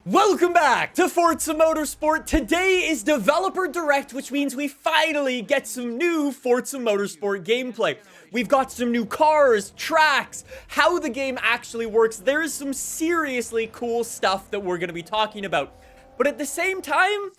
Welcome back to Forza Motorsport. Today is Developer Direct, which means we finally get some new Forza Motorsport gameplay. We've got some new cars, tracks, how the game actually works. There is some seriously cool stuff that we're going to be talking about. But at the same time,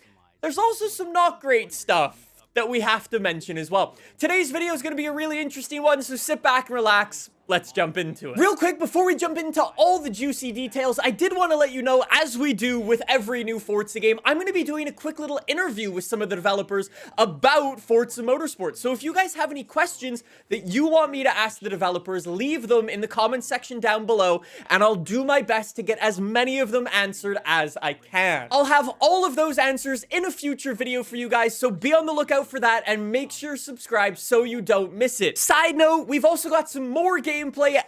there's also some not great stuff that we have to mention as well. Today's video is going to be a really interesting one, so sit back and relax. Let's jump into it. Real quick, before we jump into all the juicy details, I did want to let you know, as we do with every new Forza game, I'm going to be doing a quick little interview with some of the developers about Forza Motorsport. So if you guys have any questions that you want me to ask the developers, leave them in the comment section down below, and I'll do my best to get as many of them answered as I can. I'll have all of those answers in a future video for you guys, so be on the lookout for that, and make sure to subscribe so you don't miss it. Side note, we've also got some more gameplay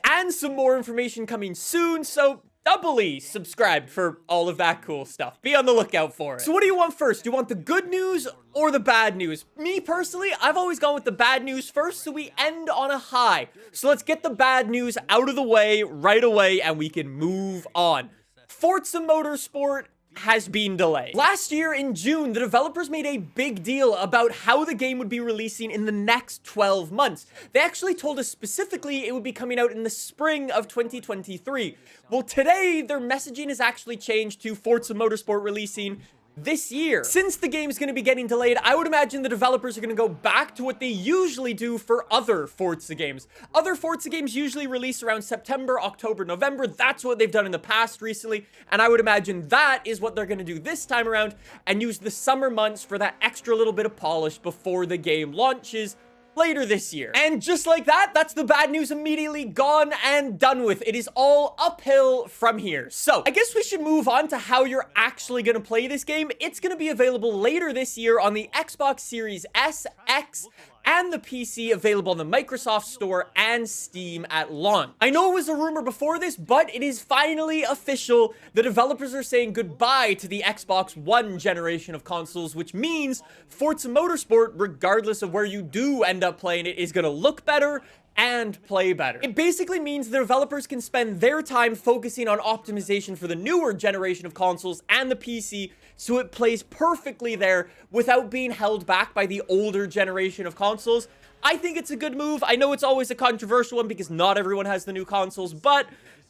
and some more information coming soon, so doubly subscribe for all of that cool stuff. Be on the lookout for it. So what do you want first? Do you want the good news or the bad news? Me personally, I've always gone with the bad news first, so we end on a high. So let's get the bad news out of the way right away and we can move on. Forza Motorsport has been delayed. Last year in June, the developers made a big deal about how the game would be releasing in the next 12 months. They actually told us specifically it would be coming out in the spring of 2023. Well, today, their messaging has actually changed to Forza Motorsport releasing this year. Since the game is going to be getting delayed, I would imagine the developers are going to go back to what they usually do for other Forza games. Other Forza games usually release around September, October, November. That's what they've done in the past recently, and I would imagine that is what they're going to do this time around and use the summer months for that extra little bit of polish before the game launches later this year. And just like that, that's the bad news immediately gone and done with. It is all uphill from here. So I guess we should move on to how you're actually going to play this game. It's going to be available later this year on the Xbox Series S, X, and the PC, available on the Microsoft Store and Steam at launch. I know it was a rumor before this, but it is finally official. The developers are saying goodbye to the Xbox One generation of consoles, which means Forza Motorsport, regardless of where you do end up playing it, is going to look better and play better. It basically means the developers can spend their time focusing on optimization for the newer generation of consoles and the PC, so it plays perfectly there without being held back by the older generation of consoles. I think it's a good move. I know it's always a controversial one because not everyone has the new consoles, but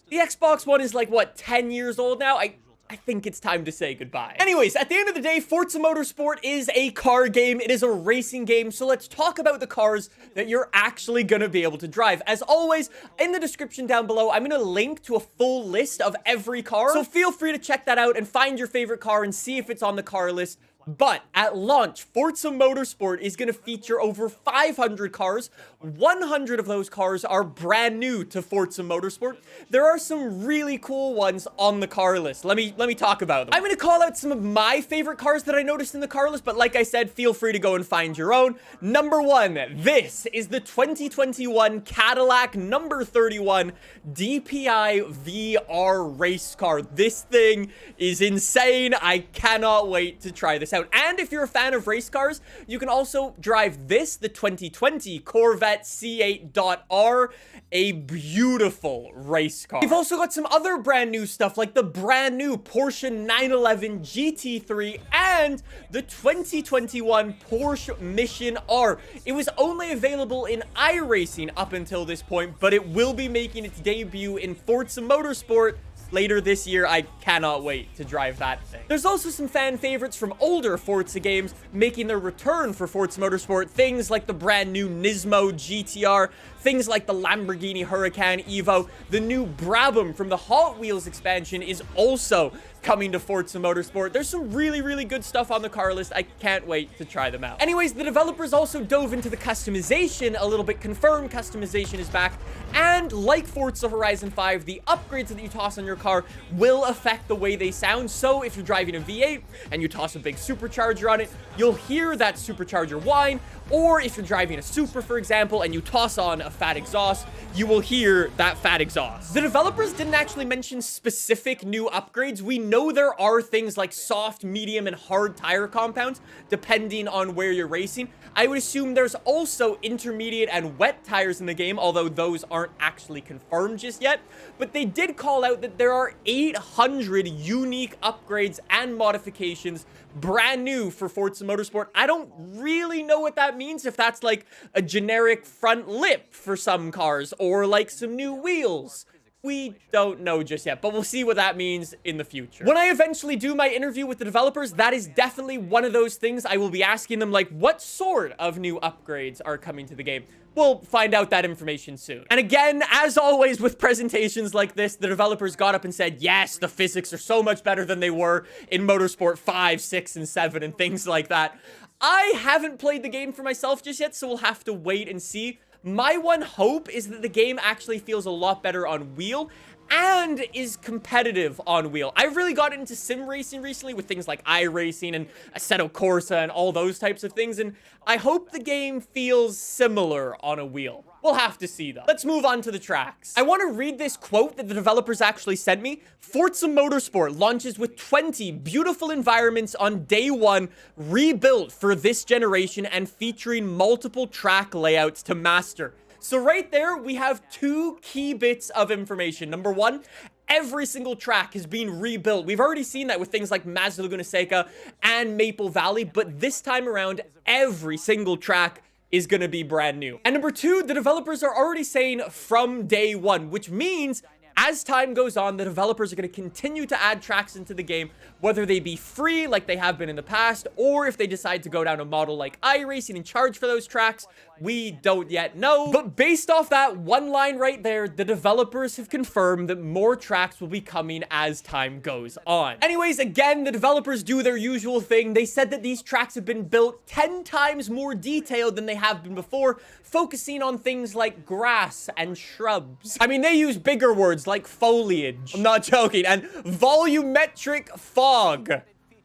the Xbox One is like, what, 10 years old now? I think it's time to say goodbye. Anyways, at the end of the day, Forza Motorsport is a car game. It is a racing game. So let's talk about the cars that you're actually going to be able to drive. As always, in the description down below, I'm going to link to a full list of every car. So feel free to check that out and find your favorite car and see if it's on the car list. But at launch, Forza Motorsport is going to feature over 500 cars. 100 of those cars are brand new to Forza Motorsport. There are some really cool ones on the car list. Let me talk about them. I'm going to call out some of my favorite cars that I noticed in the car list, but like I said, feel free to go and find your own. Number one, this is the 2021 Cadillac number 31 DPI VR race car. This thing is insane. I cannot wait to try this out. And if you're a fan of race cars, you can also drive this, the 2020 Corvette C8.R, a beautiful race car. We've also got some other brand new stuff like the brand new Porsche 911 GT3 and the 2021 Porsche Mission R. It was only available in iRacing up until this point, but it will be making its debut in Forza Motorsport later this year. I cannot wait to drive that thing. There's also some fan favorites from older Forza games making their return for Forza Motorsport. Things like the brand new Nismo GTR, things like the Lamborghini Huracan Evo, the new Brabham from the Hot Wheels expansion is also coming to Forza Motorsport. There's some really good stuff on the car list. I can't wait to try them out. Anyways, the developers also dove into the customization a little bit. Confirmed customization is back. And like Forza Horizon 5, the upgrades that you toss on your car will affect the way they sound. So if you're driving a V8 and you toss a big supercharger on it, you'll hear that supercharger whine. Or if you're driving a Supra, for example, and you toss on a fat exhaust, you will hear that fat exhaust. The developers didn't actually mention specific new upgrades. We know there are things like soft, medium, and hard tire compounds, depending on where you're racing. I would assume there's also intermediate and wet tires in the game, although those aren't actually confirmed just yet. But they did call out that there are 800 unique upgrades and modifications brand new for Forza Motorsport. I don't really know what that means, if that's like a generic front lip for some cars or like some new wheels. We don't know just yet, but we'll see what that means in the future. When I eventually do my interview with the developers, that is definitely one of those things I will be asking them, like, what sort of new upgrades are coming to the game? We'll find out that information soon. And again, as always with presentations like this, the developers got up and said, yes, the physics are so much better than they were in Motorsport 5, 6, and 7, and things like that. I haven't played the game for myself just yet, so we'll have to wait and see. My one hope is that the game actually feels a lot better on wheel and is competitive on wheel. I've really gotten into sim racing recently with things like iRacing and Assetto Corsa and all those types of things, and I hope the game feels similar on a wheel. We'll have to see, though. Let's move on to the tracks. I want to read this quote that the developers actually sent me. Forza Motorsport launches with 20 beautiful environments on day one, rebuilt for this generation and featuring multiple track layouts to master. So right there, we have two key bits of information. Number one, every single track has been rebuilt. We've already seen that with things like Mazda Laguna Seca and Maple Valley, but this time around, every single track is going to be brand new. And number two, the developers are already saying from day one, which means as time goes on, the developers are going to continue to add tracks into the game, whether they be free like they have been in the past, or if they decide to go down a model like iRacing and charge for those tracks, we don't yet know. But based off that one line right there, the developers have confirmed that more tracks will be coming as time goes on. Anyways, again, the developers do their usual thing. They said that these tracks have been built 10 times more detailed than they have been before, focusing on things like grass and shrubs. I mean, they use bigger words like foliage. I'm not joking. And volumetric fog.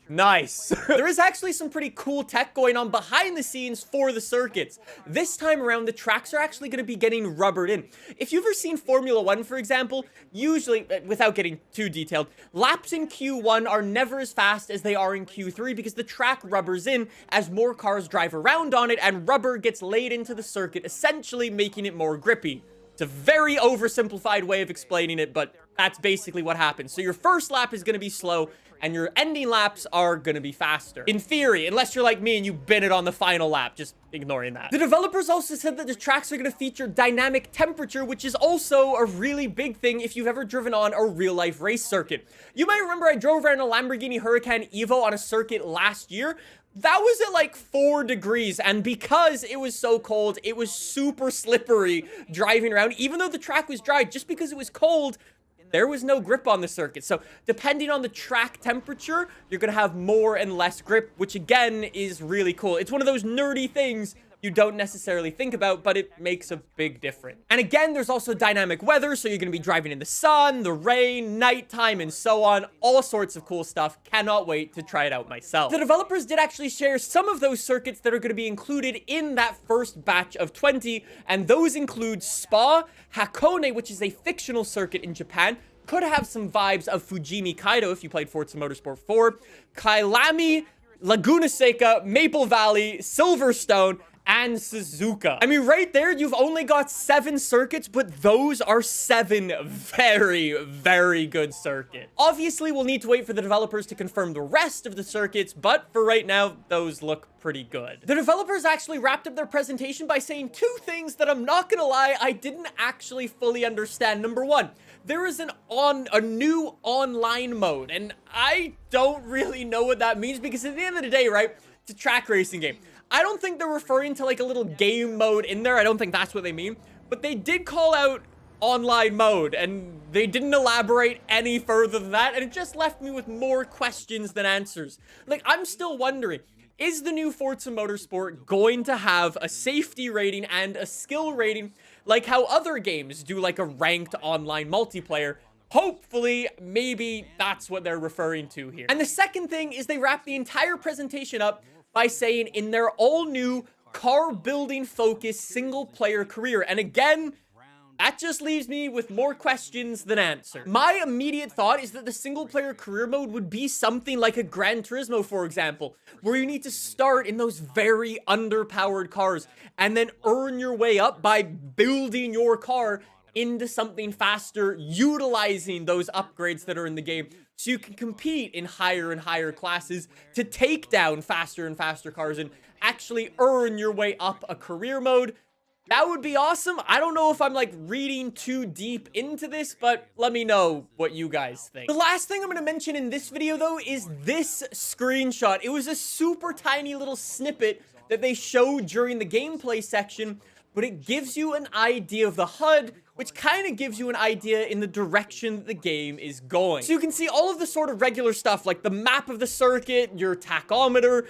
Nice. There is actually some pretty cool tech going on behind the scenes for the circuits. This time around, the tracks are actually going to be getting rubbered in. If you've ever seen Formula 1, for example, usually, without getting too detailed, laps in Q1 are never as fast as they are in Q3 because the track rubbers in as more cars drive around on it and rubber gets laid into the circuit, essentially making it more grippy. It's a very oversimplified way of explaining it, but that's basically what happens. So your first lap is going to be slow, and your ending laps are going to be faster. In theory, unless you're like me and you bin it on the final lap, just ignoring that. The developers also said that the tracks are going to feature dynamic temperature, which is also a really big thing if you've ever driven on a real-life race circuit. You might remember I drove around a Lamborghini Huracan Evo on a circuit last year. That was at like 4 degrees, and because it was so cold, it was super slippery driving around. Even though the track was dry, just because it was cold, there was no grip on the circuit. So depending on the track temperature, you're going to have more and less grip, which again is really cool. It's one of those nerdy things you don't necessarily think about, but it makes a big difference. And again, there's also dynamic weather, so you're going to be driving in the sun, the rain, nighttime, and so on. All sorts of cool stuff. Cannot wait to try it out myself. The developers did actually share some of those circuits that are going to be included in that first batch of 20, and those include Spa, Hakone, which is a fictional circuit in Japan, could have some vibes of Fujimi Kaido if you played Forza Motorsport 4, Kailami, Laguna Seca, Maple Valley, Silverstone, and Suzuka. I mean, right there, you've only got 7 circuits, but those are 7 very, very good circuits. Obviously, we'll need to wait for the developers to confirm the rest of the circuits, but for right now, those look pretty good. The developers actually wrapped up their presentation by saying 2 things that I'm not gonna lie, I didn't actually fully understand. Number 1, there is a new online mode, and I don't really know what that means because at the end of the day, right, it's a track racing game. I don't think they're referring to like a little game mode in there. I don't think that's what they mean, but they did call out online mode and they didn't elaborate any further than that. And it just left me with more questions than answers. Like, I'm still wondering, is the new Forza Motorsport going to have a safety rating and a skill rating like how other games do, like a ranked online multiplayer? Hopefully, maybe that's what they're referring to here. And the second thing is they wrap the entire presentation up by saying in their all-new car-building focused single-player career. And again, That just leaves me with more questions than answers. My immediate thought is that the single-player career mode would be something like a Gran Turismo, for example, where you need to start in those very underpowered cars and then earn your way up by building your car into something faster, utilizing those upgrades that are in the game, so you can compete in higher and higher classes to take down faster and faster cars and actually earn your way up a career mode. That would be awesome. I don't know if I'm like reading too deep into this, but let me know what you guys think. The last thing I'm going to mention in this video though is this screenshot. It was a super tiny little snippet that they showed during the gameplay section, but it gives you an idea of the HUD, which kind of gives you an idea in the direction the game is going. So you can see all of the sort of regular stuff, like the map of the circuit, your tachometer,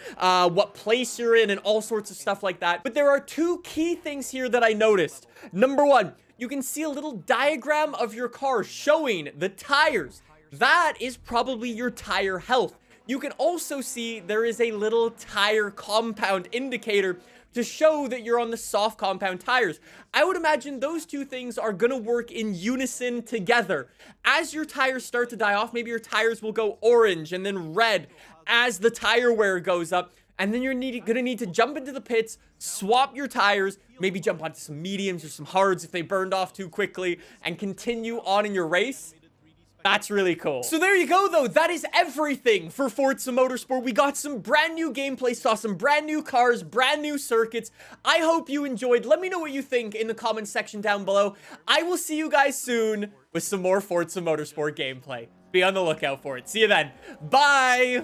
what place you're in, and all sorts of stuff like that. But there are two key things here that I noticed. Number one, you can see a little diagram of your car showing the tires. That is probably your tire health. You can also see there is a little tire compound indicator to show that you're on the soft compound tires. I would imagine those two things are gonna work in unison together. As your tires start to die off, maybe your tires will go orange and then red as the tire wear goes up, and then you're gonna need to jump into the pits, swap your tires, maybe jump onto some mediums or some hards if they burned off too quickly, and continue on in your race. That's really cool. So there you go, though. That is everything for Forza Motorsport. We got some brand new gameplay, saw some brand new cars, brand new circuits. I hope you enjoyed. Let me know what you think in the comments section down below. I will see you guys soon with some more Forza Motorsport gameplay. Be on the lookout for it. See you then. Bye!